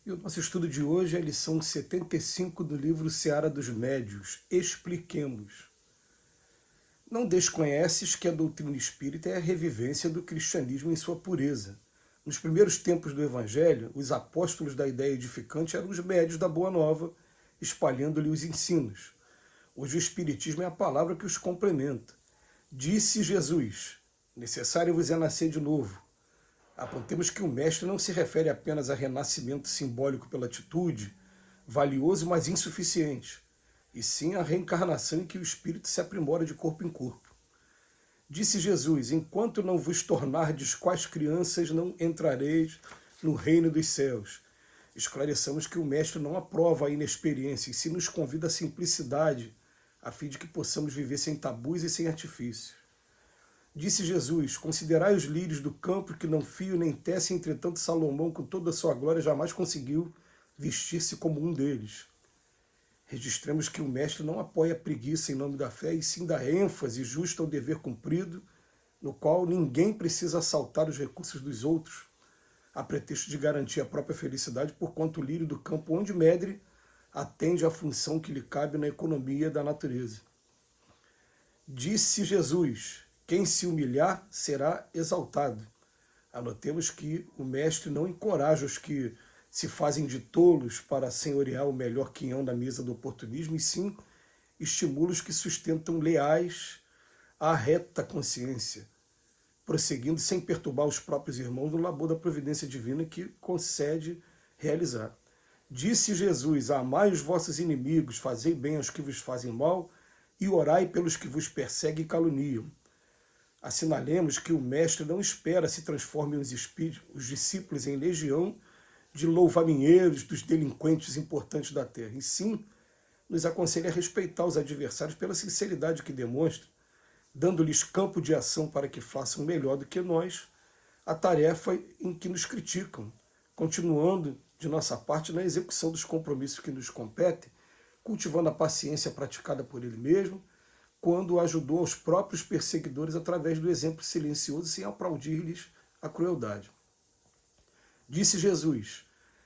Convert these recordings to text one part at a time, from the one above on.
E o nosso estudo de hoje é a lição 75 do livro Seara dos Médios. Expliquemos. Não desconheces que a doutrina espírita é a revivência do cristianismo em sua pureza. Nos primeiros tempos do Evangelho, os apóstolos da ideia edificante eram os médios da Boa Nova, espalhando-lhe os ensinos. Hoje o Espiritismo é a palavra que os complementa. Disse Jesus, necessário vos é nascer de novo. Apontemos que o mestre não se refere apenas a renascimento simbólico pela atitude, valioso mas insuficiente, e sim a reencarnação em que o espírito se aprimora de corpo em corpo. Disse Jesus, enquanto não vos tornardes quais crianças, não entrareis no reino dos céus. Esclareçamos que o mestre não aprova a inexperiência, e sim nos convida à simplicidade, a fim de que possamos viver sem tabus e sem artifícios. Disse Jesus, considerai os lírios do campo que não fiam nem tecem, entretanto Salomão, com toda a sua glória, jamais conseguiu vestir-se como um deles. Registremos que o mestre não apoia a preguiça em nome da fé, e sim dá ênfase justa ao dever cumprido, no qual ninguém precisa assaltar os recursos dos outros, a pretexto de garantir a própria felicidade, porquanto o lírio do campo, onde medre, atende à função que lhe cabe na economia da natureza. Disse Jesus, quem se humilhar será exaltado. Anotemos que o mestre não encoraja os que se fazem de tolos para senhorear o melhor quinhão da mesa do oportunismo, e sim estimula os que sustentam leais à reta consciência, prosseguindo sem perturbar os próprios irmãos no labor da providência divina que concede realizar. Disse Jesus, amai os vossos inimigos, fazei bem aos que vos fazem mal, e orai pelos que vos perseguem e caluniam. Assinalemos que o mestre não espera se transformem os discípulos em legião de louvaminheiros dos delinquentes importantes da terra, e sim nos aconselha a respeitar os adversários pela sinceridade que demonstram, dando-lhes campo de ação para que façam melhor do que nós a tarefa em que nos criticam, continuando de nossa parte na execução dos compromissos que nos competem, cultivando a paciência praticada por ele mesmo, quando ajudou aos próprios perseguidores através do exemplo silencioso, sem aplaudir-lhes a crueldade. Disse Jesus,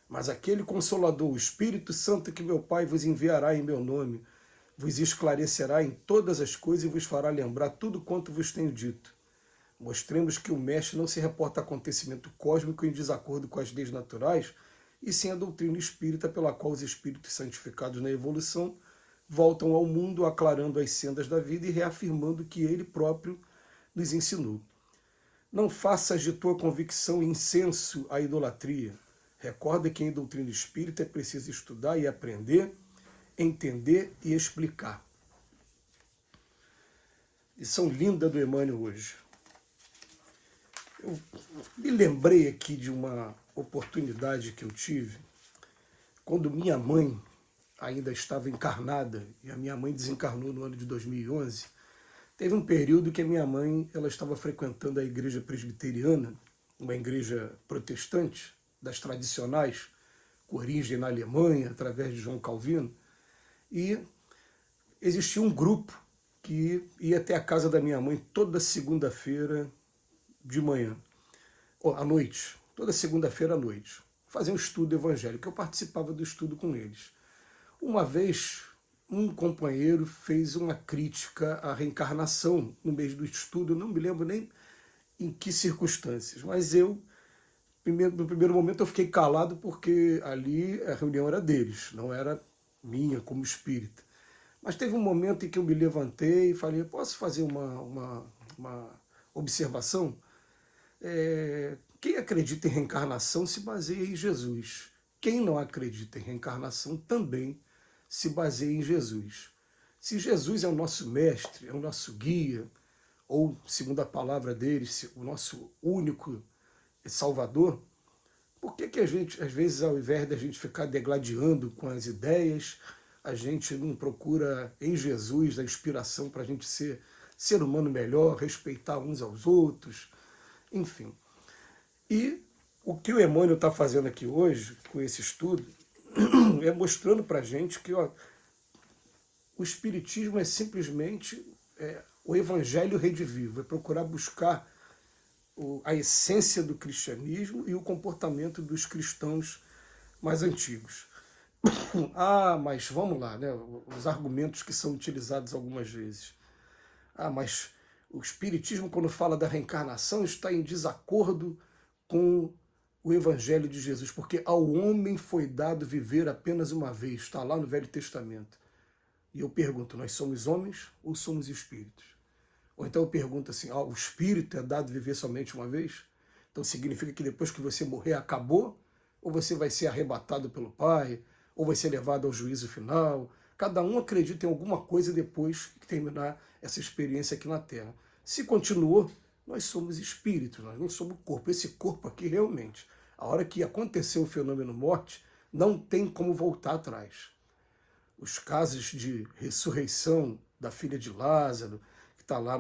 mas aquele Consolador, o Espírito Santo que meu Pai vos enviará em meu nome, vos esclarecerá em todas as coisas e vos fará lembrar tudo quanto vos tenho dito. Mostremos que o mestre não se reporta a acontecimento cósmico em desacordo com as leis naturais, e sim a doutrina espírita pela qual os espíritos santificados na evolução voltam ao mundo aclarando as sendas da vida e reafirmando que ele próprio nos ensinou. Não faças de tua convicção incenso à idolatria. Recorda que em doutrina espírita é preciso estudar e aprender, entender e explicar. Lição linda do Emmanuel hoje. Eu me lembrei aqui de uma oportunidade que eu tive quando minha mãe ainda estava encarnada, e a minha mãe desencarnou no ano de 2011, teve um período que a minha mãe ela estava frequentando a igreja presbiteriana, uma igreja protestante, das tradicionais, com origem na Alemanha, através de João Calvino, e existia um grupo que ia até a casa da minha mãe toda segunda-feira de manhã, ou à noite, toda segunda-feira à noite, fazer um estudo evangélico. Eu participava do estudo com eles. Uma vez, um companheiro fez uma crítica à reencarnação no mês do estudo, eu não me lembro nem em que circunstâncias, mas no primeiro momento eu fiquei calado porque ali a reunião era deles, não era minha como espírita. Mas teve um momento em que eu me levantei e falei, posso fazer uma observação? Quem acredita em reencarnação se baseia em Jesus. Quem não acredita em reencarnação também se baseia em Jesus. Se Jesus é o nosso mestre, é o nosso guia, ou, segundo a palavra dele, o nosso único salvador, por que a gente, às vezes, ao invés de a gente ficar degladiando com as ideias, a gente não procura em Jesus a inspiração para a gente ser humano melhor, respeitar uns aos outros, enfim. E o que o Emmanuel está fazendo aqui hoje, com esse estudo, é mostrando para a gente que o Espiritismo é simplesmente o Evangelho redivivo, é procurar buscar a essência do cristianismo e o comportamento dos cristãos mais antigos. Mas vamos lá, né? Os argumentos que são utilizados algumas vezes. Mas o Espiritismo, quando fala da reencarnação, está em desacordo com o Evangelho de Jesus, porque ao homem foi dado viver apenas uma vez, está lá no Velho Testamento. E eu pergunto, nós somos homens ou somos espíritos? Ou então eu pergunto assim, o espírito é dado viver somente uma vez? Então significa que depois que você morrer acabou? Ou você vai ser arrebatado pelo Pai? Ou vai ser levado ao juízo final? Cada um acredita em alguma coisa depois que terminar essa experiência aqui na Terra. Se continuou, nós somos espíritos, nós não somos corpo. Esse corpo aqui realmente, a hora que aconteceu o fenômeno morte, não tem como voltar atrás. Os casos de ressurreição da filha de Lázaro, que está lá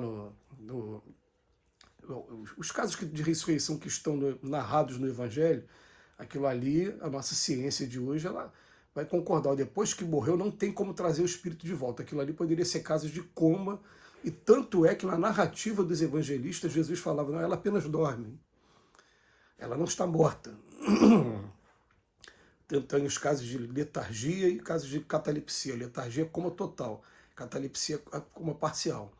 os casos de ressurreição que estão narrados no Evangelho, aquilo ali, a nossa ciência de hoje, ela vai concordar. Depois que morreu, não tem como trazer o espírito de volta. Aquilo ali poderia ser casos de coma, e tanto é que na narrativa dos evangelistas, Jesus falava, não, ela apenas dorme. Ela não está morta. Tem os casos de letargia e casos de catalepsia. Letargia é coma total, catalepsia é coma parcial.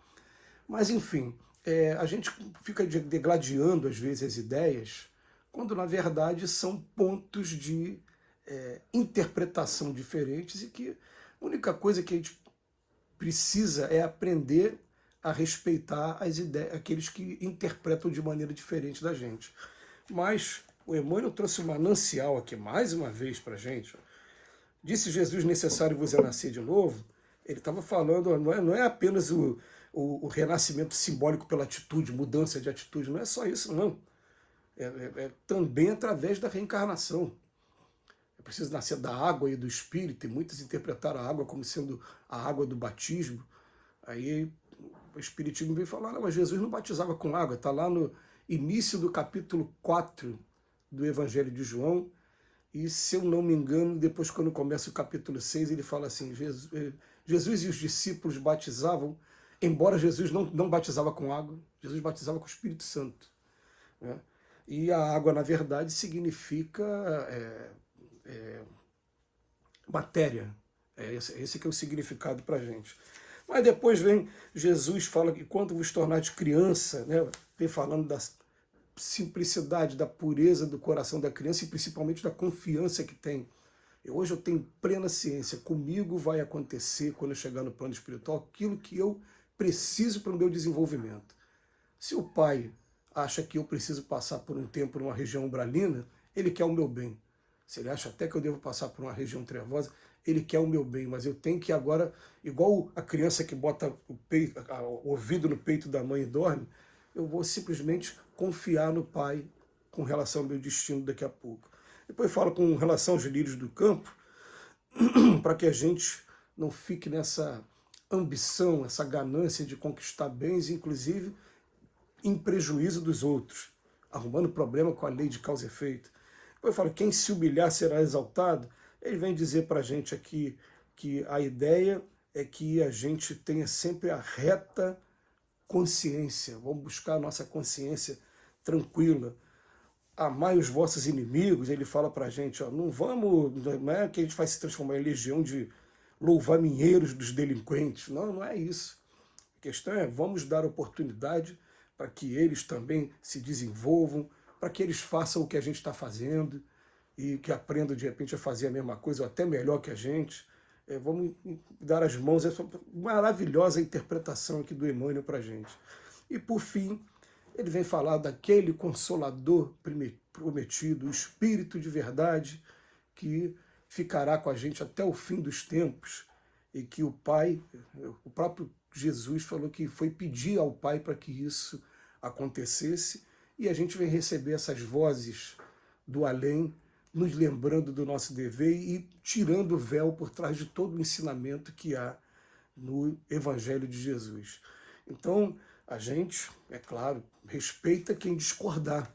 Mas, enfim, a gente fica degladiando, às vezes, as ideias, quando, na verdade, são pontos de interpretação diferentes e que a única coisa que a gente precisa é aprender a respeitar as ideias, aqueles que interpretam de maneira diferente da gente. Mas o Emmanuel trouxe um manancial aqui, mais uma vez, para a gente. Disse Jesus, necessário vos é nascer de novo. Ele estava falando, não é apenas o renascimento simbólico pela atitude, mudança de atitude, não é só isso, não. É também através da reencarnação. É preciso nascer da água e do Espírito, e muitos interpretaram a água como sendo a água do batismo. Aí o Espiritismo veio falar, não, mas Jesus não batizava com água, está lá no início do capítulo 4 do Evangelho de João, e se eu não me engano, depois quando começa o capítulo 6, ele fala assim, Jesus e os discípulos batizavam, embora Jesus não batizava com água, Jesus batizava com o Espírito Santo. Né? E a água, na verdade, significa matéria. Esse que é o significado para a gente. Mas depois vem Jesus, fala que quando vos tornares criança, né, vem falando da simplicidade, da pureza do coração da criança e principalmente da confiança que tem. Hoje eu tenho plena ciência, comigo vai acontecer, quando eu chegar no plano espiritual, aquilo que eu preciso para o meu desenvolvimento. Se o pai acha que eu preciso passar por um tempo numa região umbralina, ele quer o meu bem. Se ele acha até que eu devo passar por uma região trevosa, ele quer o meu bem, mas eu tenho que agora, igual a criança que bota o ouvido no peito da mãe e dorme, eu vou simplesmente confiar no Pai com relação ao meu destino daqui a pouco. Depois falo com relação aos lírios do campo, para que a gente não fique nessa ambição, essa ganância de conquistar bens, inclusive em prejuízo dos outros, arrumando problema com a lei de causa e efeito. Depois eu falo, quem se humilhar será exaltado. Ele vem dizer para a gente aqui que a ideia é que a gente tenha sempre a reta consciência, vamos buscar a nossa consciência tranquila. Amai os vossos inimigos, ele fala para a gente, não é que a gente vai se transformar em legião de louvar-minheiros dos delinquentes, não é isso. A questão é, vamos dar oportunidade para que eles também se desenvolvam, para que eles façam o que a gente está fazendo, e que aprendam de repente a fazer a mesma coisa, ou até melhor que a gente. Vamos dar as mãos, essa maravilhosa interpretação aqui do Emmanuel para a gente. E por fim, ele vem falar daquele Consolador prometido, o Espírito de verdade, que ficará com a gente até o fim dos tempos, e que o Pai, o próprio Jesus falou que foi pedir ao Pai para que isso acontecesse, e a gente vem receber essas vozes do além, nos lembrando do nosso dever e tirando o véu por trás de todo o ensinamento que há no Evangelho de Jesus. Então, a gente, é claro, respeita quem discordar,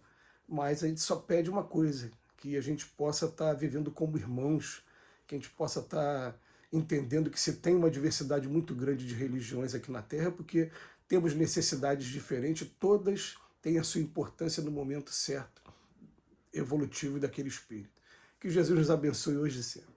mas a gente só pede uma coisa, que a gente possa estar vivendo como irmãos, que a gente possa estar entendendo que se tem uma diversidade muito grande de religiões aqui na Terra, porque temos necessidades diferentes, todas têm a sua importância no momento certo, evolutivo daquele espírito. Que Jesus nos abençoe hoje e sempre.